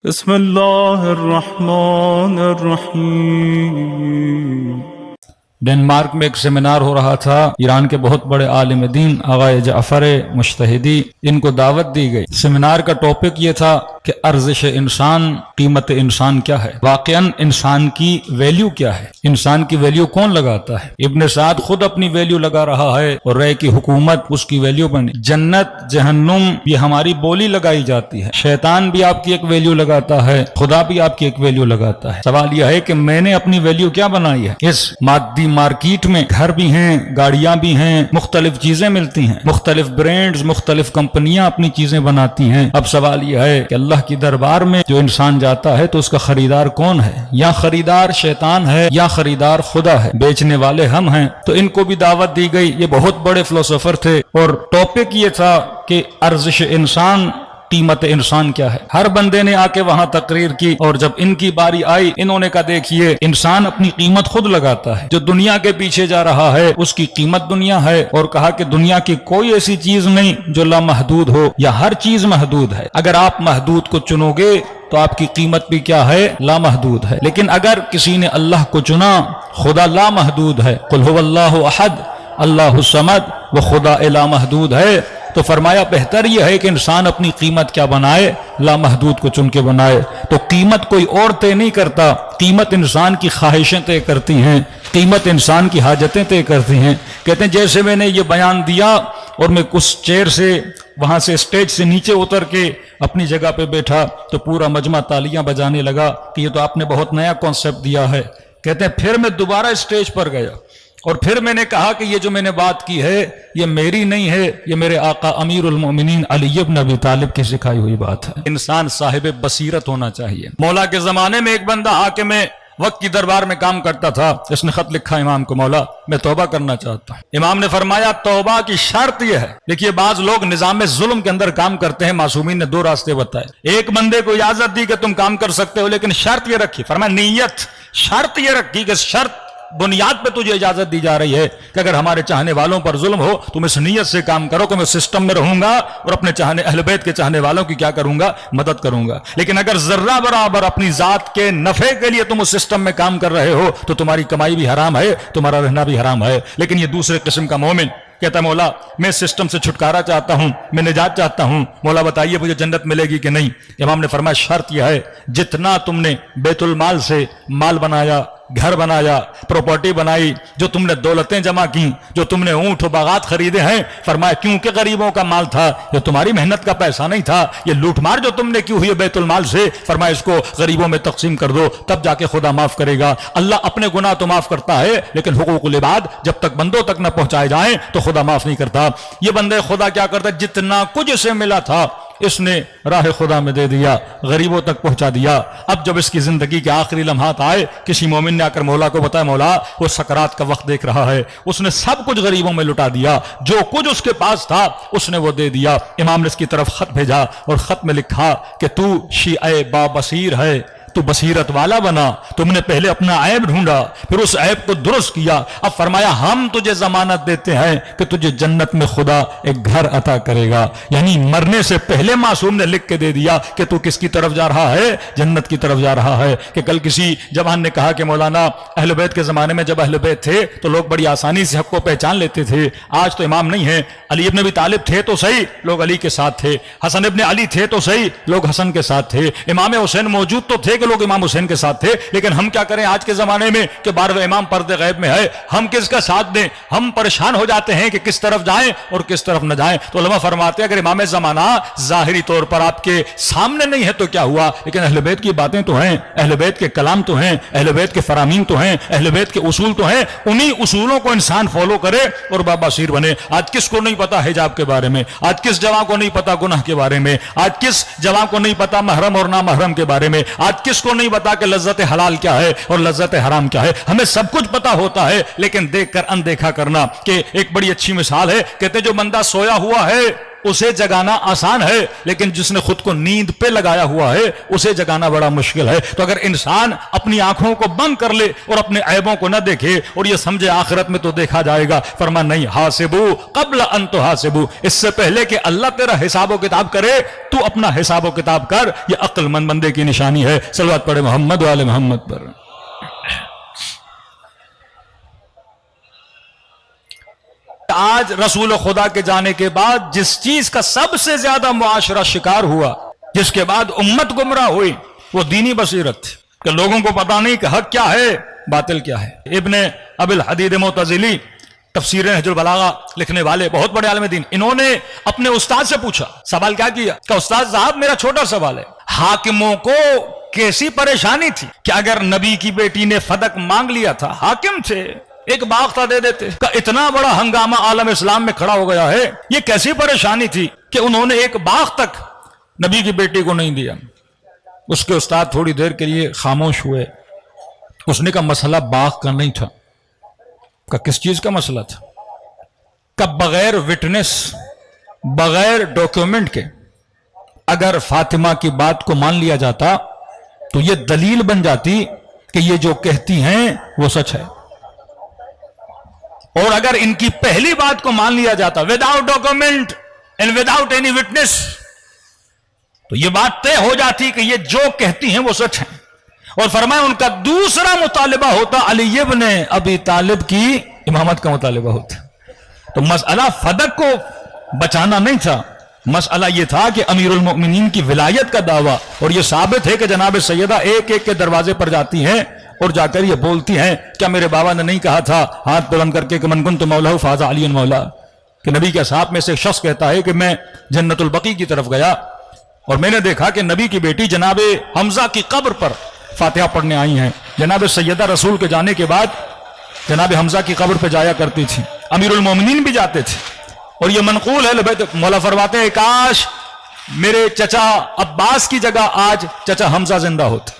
بسم اللہ الرحمن الرحیم۔ ڈنمارک میں ایک سیمینار ہو رہا تھا۔ ایران کے بہت بڑے عالم دین آغا جعفر مجتہدی، ان کو دعوت دی گئی۔ سیمینار کا ٹاپک یہ تھا کہ ارزش انسان، قیمت انسان کیا ہے، واقعاً انسان کی ویلیو کیا ہے، انسان کی ویلیو کون لگاتا ہے۔ ابن سعد خود اپنی ویلیو لگا رہا ہے اور رہے کی حکومت اس کی ویلیو بنی۔ جنت، جہنم، یہ ہماری بولی لگائی جاتی ہے۔ شیطان بھی آپ کی ایک ویلیو لگاتا ہے، خدا بھی آپ کی ایک ویلیو لگاتا ہے۔ سوال یہ ہے کہ میں نے اپنی ویلیو کیا بنائی ہے۔ اس مادی مارکیٹ میں گھر بھی ہیں، گاڑیاں بھی ہیں، مختلف چیزیں ملتی ہیں، مختلف برانڈز، مختلف کمپنیاں اپنی چیزیں بناتی ہیں۔ اب سوال یہ ہے کہ اللہ کی دربار میں جو انسان جاتا ہے تو اس کا خریدار کون ہے؟ یا خریدار شیطان ہے یا خریدار خدا ہے؟ بیچنے والے ہم ہیں۔ تو ان کو بھی دعوت دی گئی۔ یہ بہت بڑے فلسفر تھے اور ٹاپک یہ تھا کہ ارزش انسان، قیمت انسان کیا ہے۔ ہر بندے نے آ کے وہاں تقریر کی اور جب ان کی باری آئی، انہوں نے کہا دیکھیے انسان اپنی قیمت خود لگاتا ہے۔ جو دنیا کے پیچھے جا رہا ہے اس کی قیمت دنیا ہے، اور کہا کہ دنیا کی کوئی ایسی چیز نہیں جو لامحدود ہو، یا ہر چیز محدود ہے۔ اگر آپ محدود کو چنو گے تو آپ کی قیمت بھی کیا ہے؟ لامحدود ہے۔ لیکن اگر کسی نے اللہ کو چنا، خدا لامحدود ہے، قل هو اللہ احد اللہ الصمد، وہ خدا لامحدود ہے، تو فرمایا بہتر یہ ہے کہ انسان اپنی قیمت کیا بنائے؟ لامحدود کو چن کے بنائے۔ تو قیمت کوئی اور طے نہیں کرتا، قیمت انسان کی خواہشیں طے کرتی ہیں، قیمت انسان کی حاجتیں طے کرتی ہیں۔ کہتے ہیں جیسے میں نے یہ بیان دیا اور میں کچھ چیئر سے، وہاں سے اسٹیج سے نیچے اتر کے اپنی جگہ پہ بیٹھا تو پورا مجمع تالیاں بجانے لگا کہ یہ تو آپ نے بہت نیا کانسیپٹ دیا ہے۔ کہتے ہیں پھر میں دوبارہ اسٹیج پر گیا اور پھر میں نے کہا کہ یہ جو میں نے بات کی ہے یہ میری نہیں ہے، یہ میرے آقا امیر المومنین علی بن ابی طالب کی سکھائی ہوئی بات ہے۔ انسان صاحب بصیرت ہونا چاہیے۔ مولا کے زمانے میں ایک بندہ حاکم وقت کی دربار میں کام کرتا تھا، اس نے خط لکھا امام کو، مولا میں توبہ کرنا چاہتا ہوں۔ امام نے فرمایا توبہ کی شرط یہ ہے، دیکھیے بعض لوگ نظام ظلم کے اندر کام کرتے ہیں، معصومین نے دو راستے بتائے۔ ایک بندے کو اجازت دی کہ تم کام کر سکتے ہو، لیکن شرط یہ رکھی، فرمایا نیت، شرط یہ رکھی کہ شرط بنیاد پہ تجھے اجازت دی جا رہی ہے کہ اگر ہمارے چاہنے والوں پر ظلم ہو تم اس نیت سے کام کرو کہ میں سسٹم میں رہوں گا اور اپنے چاہنے اہل بیت کے چاہنے والوں کی کیا کروں گا؟ مدد کروں گا۔ لیکن اگر ذرہ برابر اپنی ذات کے نفع کے لیے تم اس سسٹم میں کام کر رہے ہو تو تمہاری کمائی بھی حرام ہے، تمہارا رہنا بھی حرام ہے۔ لیکن یہ دوسرے قسم کا مومن کہتا ہے مولا میں سسٹم سے چھٹکارا چاہتا ہوں، میں نجات چاہتا ہوں، مولا بتائیے مجھے جنت ملے گی کہ نہیں؟ امام نے فرمایا شرط یہ ہے جتنا تم نے بیت المال سے مال بنایا، گھر بنایا، پراپرٹی بنائی، جو تم نے دولتیں جمع کی، جو تم نے اونٹ و باغات خریدے ہیں، فرمایا کیونکہ غریبوں کا مال تھا، یہ تمہاری محنت کا پیسہ نہیں تھا، یہ لوٹ مار جو تم نے کی ہوئی ہے بیت المال سے، فرمایا اس کو غریبوں میں تقسیم کر دو، تب جا کے خدا معاف کرے گا۔ اللہ اپنے گناہ تو معاف کرتا ہے لیکن حقوق العباد جب تک بندوں تک نہ پہنچائے جائیں تو خدا معاف نہیں کرتا۔ یہ بندے خدا کیا کرتا ہے؟ جتنا کچھ اسے ملا تھا اس نے راہ خدا میں دے دیا، غریبوں تک پہنچا دیا۔ اب جب اس کی زندگی کے آخری لمحات آئے، کسی مومن نے آ کر مولا کو بتایا مولا وہ سکرات کا وقت دیکھ رہا ہے، اس نے سب کچھ غریبوں میں لٹا دیا، جو کچھ اس کے پاس تھا اس نے وہ دے دیا۔ امام نے اس کی طرف خط بھیجا اور خط میں لکھا کہ تو شیعہ با بصیر ہے، تو بصیرت والا بنا، تم نے پہلے اپنا عیب ڈھونڈا پھر اس عیب کو درست کیا۔ اب فرمایا ہم تجھے ضمانت دیتے ہیں کہ تجھے جنت میں خدا ایک گھر عطا کرے گا۔ یعنی مرنے سے پہلے معصوم نے لکھ کے دے دیا کہ تو کس کی طرف جا رہا ہے؟ جنت کی طرف جا رہا ہے۔ کہ کل کسی جوان نے کہا کہ مولانا اہل بیت کے زمانے میں جب اہل بیت تھے تو لوگ بڑی آسانی سے حق کو پہچان لیتے تھے، آج تو امام نہیں ہے، علی ابن ابی طالب تھے تو صحیح لوگ علی کے ساتھ تھے، حسن ابن علی تھے تو صحیح لوگ حسن کے ساتھ تھے، امام حسین موجود تو تھے کہ لوگ امام حسین کے ساتھ تھے، لیکن ہم کیا کریں آج کے زمانے میں کہ 12ویں امام پردے غیب میں ہے، ہم کس کا ساتھ دیں؟ ہم پریشان ہو جاتے ہیں کہ کس طرف جائیں اور کس طرف نہ جائیں۔ تو علماء فرماتے ہیں اگر امام زمانہ ظاہری طور پر آپ کے سامنے نہیں ہے تو کیا ہوا، لیکن اہل بیت کی باتیں تو ہیں، اہل بیت کے کلام تو ہیں، اہل بیت کے فرامین تو ہیں، اہل بیت کے اصول تو ہیں، انہی اصولوں کو انسان فالو کرے اور باباسیر بنے۔ آج کس کو نہیں پتا حجاب کے بارے میں، آج کس جوان کو نہیں پتا گناہ کے بارے میں، آج کس جوان کو نہیں پتا محرم اور نامحرم کے بارے میں، آج کس کو نہیں پتا کہ لذت حلال کیا ہے اور لذت حرام کیا ہے۔ ہمیں سب کچھ پتا ہوتا ہے لیکن دیکھ کر اندیکھا کرنا۔ کہ ایک بڑی اچھی مثال ہے، کہتے ہیں جو بندہ سویا ہوا ہے اسے جگانا آسان ہے، لیکن جس نے خود کو نیند پہ لگایا ہوا ہے اسے جگانا بڑا مشکل ہے۔ تو اگر انسان اپنی آنکھوں کو بند کر لے اور اپنے عیبوں کو نہ دیکھے اور یہ سمجھے آخرت میں تو دیکھا جائے گا، فرمایا نہیں، حاسبو قبل ان تحاسبو، اس سے پہلے کہ اللہ تیرا حساب و کتاب کرے تو اپنا حساب و کتاب کر۔ یہ عقل مند بندے کی نشانی ہے۔ صلوات پڑھے محمد وآل محمد پر۔ آج رسول خدا کے جانے کے بعد جس چیز کا سب سے زیادہ معاشرہ شکار ہوا، جس کے بعد امت گمراہ ہوئی، وہ دینی بصیرت تھی کہ لوگوں کو پتا نہیں کہ حق کیا ہے باطل کیا ہے۔ ابن ابی الحدید معتزلی تفسیر نہج البلاغہ لکھنے والے بہت بڑے عالم دین، انہوں نے اپنے استاد سے پوچھا، سوال کیا کیا کہ استاد صاحب میرا چھوٹا سوال ہے، حاکموں کو کیسی پریشانی تھی کہ اگر نبی کی بیٹی نے فدق مانگ لیا تھا، حاکم تھے، ایک باغ تھا دے دیتے، کہ اتنا بڑا ہنگامہ عالم اسلام میں کھڑا ہو گیا ہے، یہ کیسی پریشانی تھی کہ انہوں نے ایک باغ تک نبی کی بیٹی کو نہیں دیا۔ اس کے استاد تھوڑی دیر کے لیے خاموش ہوئے۔ اس نے کہا مسئلہ باغ کا نہیں تھا۔ کہ کس چیز کا مسئلہ تھا؟ کہ بغیر وٹنس، بغیر ڈاکیومنٹ کے اگر فاطمہ کی بات کو مان لیا جاتا تو یہ دلیل بن جاتی کہ یہ جو کہتی ہیں وہ سچ ہے، اور اگر ان کی پہلی بات کو مان لیا جاتا without document and without any witness تو یہ بات طے ہو جاتی کہ یہ جو کہتی ہیں وہ سچ ہیں۔ اور فرمایا ان کا دوسرا مطالبہ ہوتا علی ابن ابی طالب کی امامت کا مطالبہ ہوتا۔ تو مسئلہ فدق کو بچانا نہیں تھا، مسئلہ یہ تھا کہ امیر المؤمنین کی ولایت کا دعویٰ، اور یہ ثابت ہے کہ جناب سیدہ ایک ایک کے دروازے پر جاتی ہیں اور جا کر یہ بولتی ہیں کیا میرے بابا نے نہیں کہا تھا ہاتھ بلند کر کے کہ من کنت مولا فاز علی مولا، کہ نبی کے اصحاب میں سے ایک شخص کہتا ہے کہ میں جنت البقیع کی طرف گیا اور میں نے دیکھا کہ نبی کی بیٹی جناب حمزہ کی قبر پر فاتحہ پڑھنے آئی ہیں۔ جناب سیدہ رسول کے جانے کے بعد جناب حمزہ کی قبر پہ جایا کرتی تھی، امیر المومنین بھی جاتے تھے، اور یہ منقول ہے لبیت مولا فرماتے ہیں کاش میرے چچا عباس کی جگہ آج چچا حمزہ زندہ ہوتے،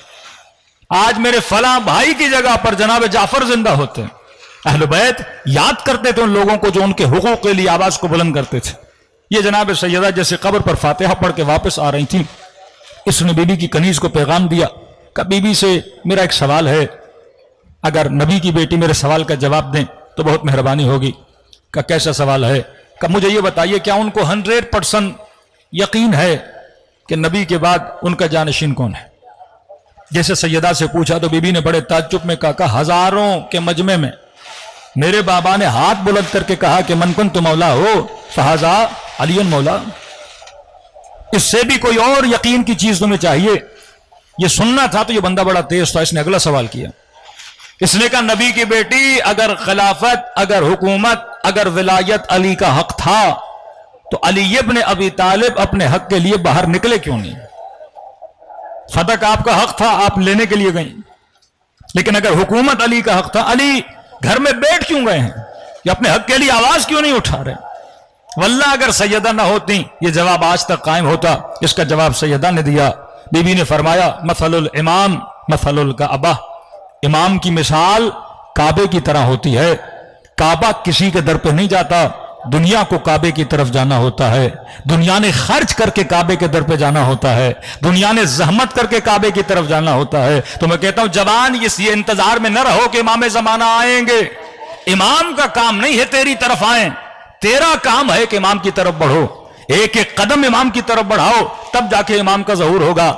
آج میرے فلاں بھائی کی جگہ پر جناب جعفر زندہ ہوتے۔ اہل بیت یاد کرتے تھے ان لوگوں کو جو ان کے حقوق کے لیے آواز کو بلند کرتے تھے۔ یہ جناب سیدہ جیسے قبر پر فاتحہ پڑھ کے واپس آ رہی تھیں، اس نے بی بی کی کنیز کو پیغام دیا کہ بی بی سے میرا ایک سوال ہے، اگر نبی کی بیٹی میرے سوال کا جواب دیں تو بہت مہربانی ہوگی۔ کہ کیسا سوال ہے؟ کہ مجھے یہ بتائیے کیا ان کو 100% یقین ہے کہ نبی کے بعد ان کا جانشین کون ہے؟ جیسے سیدہ سے پوچھا تو بی بی نے بڑے تعجب میں کہا کہ ہزاروں کے مجمع میں میرے بابا نے ہاتھ بلند کر کے کہا کہ من کنت مولا ہو فہذا علی مولا، اس سے بھی کوئی اور یقین کی چیز تمہیں چاہیے؟ یہ سننا تھا تو یہ بندہ بڑا تیز تھا، اس نے اگلا سوال کیا، اس نے کہا نبی کی بیٹی اگر خلافت، اگر حکومت، اگر ولایت علی کا حق تھا تو علی ابن ابی طالب اپنے حق کے لیے باہر نکلے کیوں نہیں؟ فتح آپ کا حق تھا، آپ لینے کے لیے گئیں، لیکن اگر حکومت علی کا حق تھا، علی گھر میں بیٹھ کیوں گئے ہیں؟ یہ اپنے حق کے لیے آواز کیوں نہیں اٹھا رہے؟ واللہ اگر سیدہ نہ ہوتی یہ جواب آج تک قائم ہوتا۔ اس کا جواب سیدہ نے دیا۔ بی بی نے فرمایا مثل الامام مثل الکعبہ، امام کی مثال کعبے کی طرح ہوتی ہے۔ کعبہ کسی کے در پہ نہیں جاتا، دنیا کو کعبے کی طرف جانا ہوتا ہے، دنیا نے خرچ کر کے کعبے کے در پہ جانا ہوتا ہے، دنیا نے زحمت کر کے کعبے کی طرف جانا ہوتا ہے۔ تو میں کہتا ہوں جوان یہ انتظار میں نہ رہو کہ امام زمانہ آئیں گے، امام کا کام نہیں ہے تیری طرف آئیں، تیرا کام ہے کہ امام کی طرف بڑھو، ایک ایک قدم امام کی طرف بڑھاؤ، تب جا کے امام کا ظہور ہوگا۔